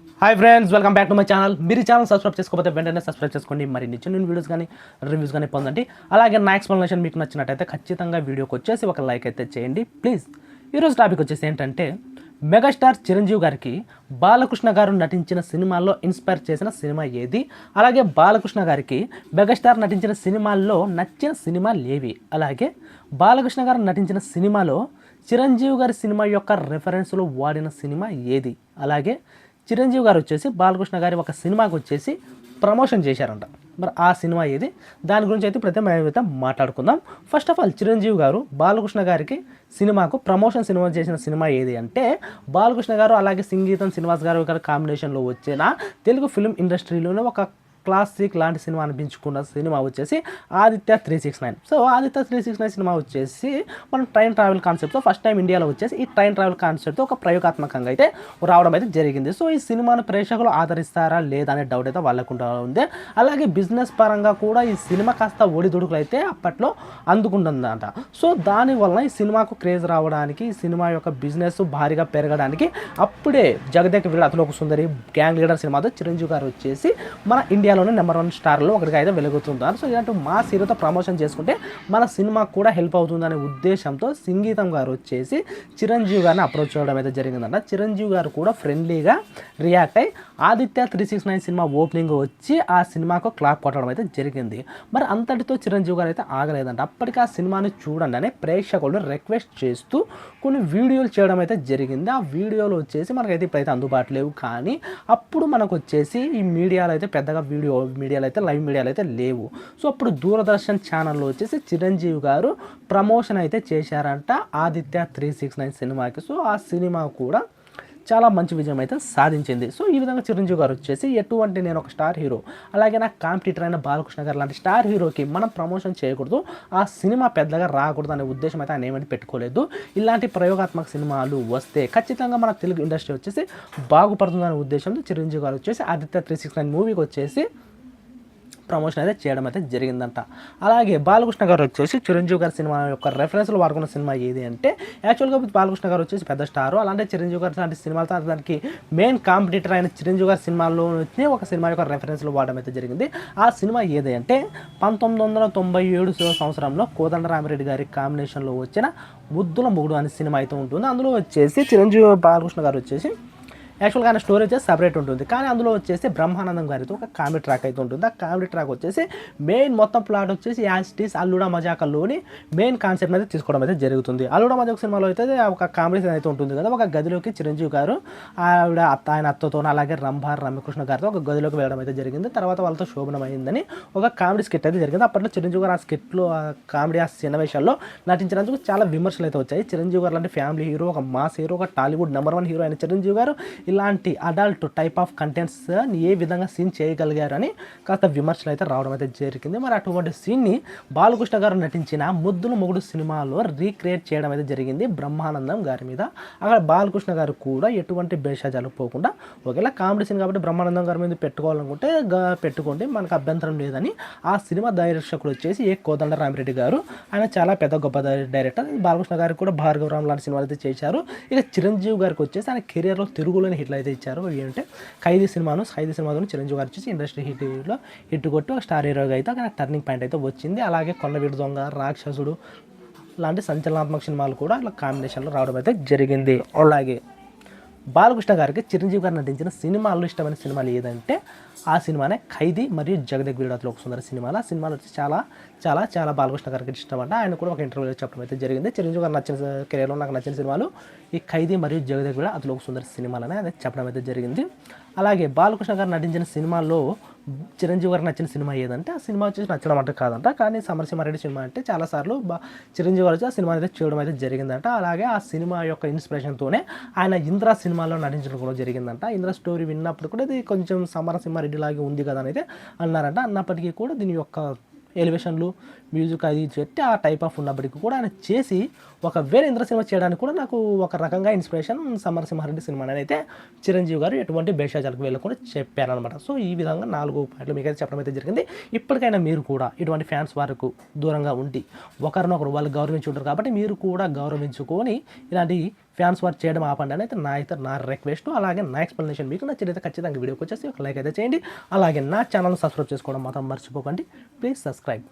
Hi friends, welcome back to my channel. మీరు ఈ channel subscribe చేసుకోకపోతే వెంటనే సబ్స్క్రైబ్ చేసుకోండి. మరి నిత్యం వీడియోస్ కానీ రివ్యూస్ కానీ పొందండి. అలాగే నా ఎక్స్ప్లెనేషన్ మీకు నచ్చినట్టయితే ఖచ్చితంగా వీడియోకి వచ్చేసి ఒక లైక్ అయితే చేయండి ప్లీజ్. ఈరోజు టాపిక్ వచ్చేసి ఏంటంటే, మెగాస్టార్ చిరంజీవి గారికి బాలకృష్ణ గారు నటించిన సినిమాల్లో ఇన్స్పైర్ చేసిన సినిమా ఏది, అలాగే బాలకృష్ణ గారికి మెగాస్టార్ నటించిన సినిమాల్లో నచ్చిన సినిమాలు ఏవి, అలాగే బాలకృష్ణ గారు నటించిన సినిమాలో చిరంజీవి గారి సినిమా యొక్క రెఫరెన్స్లో వాడిన సినిమా ఏది, అలాగే చిరంజీవి గారు వచ్చేసి బాలకృష్ణ గారి ఒక సినిమాకి వచ్చేసి ప్రమోషన్ చేశారంట. మరి ఆ సినిమా ఏది, దాని గురించి అయితే ప్రతి మేమైతే మాట్లాడుకుందాం. ఫస్ట్ ఆఫ్ ఆల్, చిరంజీవి గారు బాలకృష్ణ గారికి సినిమాకు ప్రమోషన్ సినిమా చేసిన సినిమా ఏది అంటే, బాలకృష్ణ గారు అలాగే సంగీతం శ్రీనివాస్ గారు గారి కాంబినేషన్లో వచ్చిన తెలుగు ఫిల్మ్ ఇండస్ట్రీలోనే ఒక క్లాసిక్ లాంటి సినిమా అనిపించుకున్న సినిమా వచ్చేసి ఆదిత్య 369. సో ఆదిత్య 369 సినిమా వచ్చేసి మనం ట్రైన్ ట్రావెల్ కాన్సెప్ట్తో ఫస్ట్ టైం ఇండియాలో వచ్చేసి ఈ ట్రైన్ ట్రావెల్ కాన్సెప్ట్తో ఒక ప్రయోగాత్మకంగా అయితే రావడం అయితే జరిగింది. సో ఈ సినిమాను ప్రేక్షకులు ఆదరిస్తారా లేదా అనే డౌట్ అయితే వాళ్ళకుండా ఉంది. అలాగే బిజినెస్ పరంగా కూడా ఈ సినిమా కాస్త ఒడిదుడుకులు అయితే అప్పట్లో అందుకుంటుందంట. సో దానివల్ల ఈ సినిమాకు క్రేజ్ రావడానికి, ఈ సినిమా యొక్క బిజినెస్ భారీగా పెరగడానికి అప్పుడే జగదేక వీరుడు అతిలోక సుందరి, గ్యాంగ్ లీడర్ సినిమాతో చిరంజీవి గారు వచ్చేసి మన ఇండియాలోనే నెంబర్ 1 స్టార్లో ఒకటిగా అయితే వెలుగుతుంటారు. సో ఇలాంటి మా హీరోతో ప్రమోషన్ చేసుకుంటే మన సినిమాకు కూడా హెల్ప్ అవుతుందనే ఉద్దేశంతో సంగీతం గారు వచ్చేసి చిరంజీవి గారిని అప్రోచ్ చేయడం అయితే జరిగిందంట. చిరంజీవి గారు కూడా ఫ్రెండ్లీగా రియాక్ట్ అయ్యి ఆదిత్య 369 సినిమా ఓపెనింగ్ వచ్చి ఆ సినిమాకు క్లాప్ కొట్టడం అయితే జరిగింది. మరి అంతటితో చిరంజీవి గారు అయితే ఆగలేదంట. అప్పటికి ఆ సినిమాని చూడండి అని ప్రేక్షకులు రిక్వెస్ట్ చేస్తూ కొన్ని వీడియోలు చేయడం అయితే జరిగింది. ఆ వీడియోలు వచ్చేసి మనకైతే ఇప్పుడైతే అందుబాటులో లేవు, కానీ అప్పుడు మనకు వచ్చేసి ఈ మీడియాలో అయితే పెద్దగా మీడియాలో అయితే లైవ్ మీడియాలో అయితే లేవు. సో అప్పుడు దూరదర్శన్ ఛానల్లో వచ్చేసి చిరంజీవి గారు ప్రమోషన్ అయితే చేశారంట ఆదిత్య 369 సినిమాకి. సో ఆ సినిమా కూడా చాలా మంచి విజయం అయితే సాధించింది. సో ఈ విధంగా చిరంజీవి గారు వచ్చేసి ఎటువంటి నేను ఒక స్టార్ హీరో, అలాగే నాకు కాంపిటీటర్ అయిన బాలకృష్ణ గారు లాంటి స్టార్ హీరోకి మనం ప్రమోషన్ చేయకూడదు, ఆ సినిమా పెద్దగా రాకూడదు అనే ఉద్దేశం అయితే ఆయన ఏమని పెట్టుకోలేదు. ఇలాంటి ప్రయోగాత్మక సినిమాలు వస్తే ఖచ్చితంగా మన తెలుగు ఇండస్ట్రీ వచ్చేసి బాగుపడుతుందనే ఉద్దేశంతో చిరంజీవి గారు వచ్చేసి ఆదిత్య 369 మూవీకి వచ్చేసి ప్రమోషన్ అయితే చేయడం అయితే జరిగిందంట. అలాగే బాలకృష్ణ గారు వచ్చేసి చిరంజీవి గారి సినిమా యొక్క రెఫరెన్స్లో వాడుకున్న సినిమా ఏది అంటే, యాక్చువల్గా బాలకృష్ణ గారు వచ్చేసి పెద్ద స్టారు, అలాంటి చిరంజీవి గారు లాంటి సినిమాలతో దానికి మెయిన్ కాంపిటీటర్ అయిన చిరంజీవి గారి సినిమాల్లో ఒక సినిమా యొక్క రెఫరెన్స్లో వాడడం అయితే జరిగింది. ఆ సినిమా ఏది అంటే 1997 సంవత్సరంలో కోదండరామిరెడ్డి గారి కాంబినేషన్లో వచ్చిన ముద్దుల మొగుడు అనే సినిమా అయితే ఉంటుంది. అందులో వచ్చేసి చిరంజీవి బాలకృష్ణ గారు వచ్చేసి యాక్చువల్గా ఆయన స్టోరీ వచ్చేసి సపరేట్ ఉంటుంది, కానీ అందులో వచ్చేసి బ్రహ్మానందం గారితో ఒక కామెడీ ట్రాక్ అయితే ఉంటుంది. ఆ కామెడీ ట్రాక్ వచ్చేసి మెయిన్ మొత్తం ప్లాట్ వచ్చేసి యాస్టీస్ అల్లుడా మజాకల్లోని మెయిన్ కాన్సెప్ట్ అయితే తీసుకోవడం అయితే జరుగుతుంది. అల్లుడా మజాక్ సినిమాలో అయితే ఒక కామెడీ సీన్ అయితే ఉంటుంది కదా, ఒక గదిలోకి చిరంజీవి గారు ఆయన అత్తతో అలాగే రమ్యకృష్ణ గారితో ఒక గదిలోకి వెళ్ళడం అయితే జరిగింది. తర్వాత వాళ్ళతో శోభనమైందని ఒక కామెడీ స్కిట్ అయితే జరిగింది. అప్పట్లో చిరంజీవి గారు ఆ స్కిట్లో ఆ కామెడీ ఆ సన్నివేశాల్లో నటించినందుకు చాలా విమర్శలు అయితే వచ్చాయి. చిరంజీవి గారు లాంటి ఫ్యామిలీ హీరో, ఒక మాస్ హీరో, ఒక టాలీవుడ్ నెంబర్ 1 హీరో అయిన చిరంజీవి గారు ఇలాంటి అడల్ట్ టైప్ ఆఫ్ కంటెంట్స్ ఏ విధంగా సీన్ చేయగలిగారు అని కాస్త విమర్శలు అయితే రావడం అయితే జరిగింది. మరి అటువంటి సీన్ని బాలకృష్ణ గారు నటించిన ముద్దుల మొగుడు సినిమాలో రీక్రియేట్ చేయడం అయితే జరిగింది బ్రహ్మానందం గారి మీద. అక్కడ బాలకృష్ణ గారు కూడా ఎటువంటి భేషజాలు పోకుండా, ఒకవేళ కామెడీ సీన్ కాబట్టి బ్రహ్మానందం గారి మీద పెట్టుకోవాలనుకుంటే పెట్టుకోండి, మనకు అభ్యంతరం లేదని ఆ సినిమా దర్శకుడు వచ్చేసి కోదండరామిరెడ్డి గారు. ఆయన చాలా పెద్ద గొప్ప డైరెక్టర్. బాలకృష్ణ గారికి కూడా భార్గవరామ్ లాంటి సినిమాలు అయితే చేశారు. ఇక చిరంజీవి గారికి వచ్చేసి ఆయన కెరియర్లో తిరుగులేని హిట్లు అయితే ఇచ్చారు. ఏంటంటే ఖైదీ సినిమాతో చిరంజీవి గారు వచ్చేసి ఇండస్ట్రీ హిట్ కొట్టి ఒక స్టార్ హీరోగా అయితే అక్కడ టర్నింగ్ పాయింట్ అయితే వచ్చింది. అలాగే కొండవీడు దొంగ, రాక్షసుడు లాంటి సంచలనాత్మక సినిమాలు కూడా అలా కాంబినేషన్లో రావడం అయితే జరిగింది. అలాగే బాలకృష్ణ గారికి చిరంజీవి గారు నటించిన సినిమాల్లో ఇష్టమైన సినిమాలు ఏదంటే ఆ సినిమానే ఖైదీ మరియు జగదేక వీరుడు అతిలోక సుందరి సినిమాలు. ఆ సినిమాలు వచ్చి చాలా చాలా చాలా బాలకృష్ణ గారికి ఇష్టం అంట. ఆయన కూడా ఒక ఇంటర్వ్యూలో చెప్పడం అయితే జరిగింది. చిరంజీవి గారు నచ్చిన కెరీర్లో నాకు నచ్చిన సినిమాలు ఈ ఖైదీ మరియు జగదేక వీరుడు అతిలోక సుందరి సినిమాలనే అది చెప్పడం అయితే జరిగింది. అలాగే బాలకృష్ణ గారు నటించిన సినిమాల్లో చిరంజీవి గారికి నచ్చిన సినిమా ఏదంటే ఆ సినిమా వచ్చేసి నచ్చడం అంటే కాదంట, కానీ సమరసింహారెడ్డి సినిమా అంటే చాలాసార్లు చిరంజీవి గారు వచ్చి ఆ సినిమా అయితే చేయడం అయితే జరిగిందంట. అలాగే ఆ సినిమా యొక్క ఇన్స్పిరేషన్తోనే ఆయన ఇంద్ర సినిమాలో నటించడం కూడా జరిగిందంట. ఇంద్ర స్టోరీ విన్నప్పుడు కూడా ఇది కొంచెం సమరసింహారెడ్డి లాగే ఉంది కదా అని అయితే అన్నారంట. అన్నప్పటికీ కూడా దీని యొక్క ఎలివేషన్లు, మ్యూజిక్ అది చెట్టి ఆ టైప్ ఆఫ్ ఉన్నప్పటికీ కూడా ఆయన చేసి ఒక వేరే ఇంద్ర సినిమా చేయడానికి కూడా నాకు ఒక రకంగా ఇన్స్పిరేషన్ సమరసింహారెడ్డి సినిమా అని అయితే చిరంజీవి గారు ఎటువంటి భేషజాలకు వెళ్ళకుండా చెప్పారనమాట. సో ఈ విధంగా 4 పాయింట్లు మీకైతే చెప్పడం అయితే జరిగింది. ఇప్పటికైనా మీరు కూడా ఇటువంటి ఫ్యాన్స్ వరకు దూరంగా ఉండి ఒకరినొకరు వాళ్ళు గౌరవించుంటారు కాబట్టి మీరు కూడా గౌరవించుకొని ఇలాంటి ఫ్యాన్స్ వార్ చేయడం ఆపండి అని అయితే నా రిక్వెస్ట్. అలాగే నా ఎక్స్ప్లెనేషన్ మీకు నచ్చినైతే ఖచ్చితంగా వీడియోకి వచ్చేసి ఒక లైక్ అయితే చేయండి. అలాగే నా ఛానల్ సబ్స్క్రైబ్ చేసుకోవడం మాత్రం మర్చిపోకండి. Please subscribe.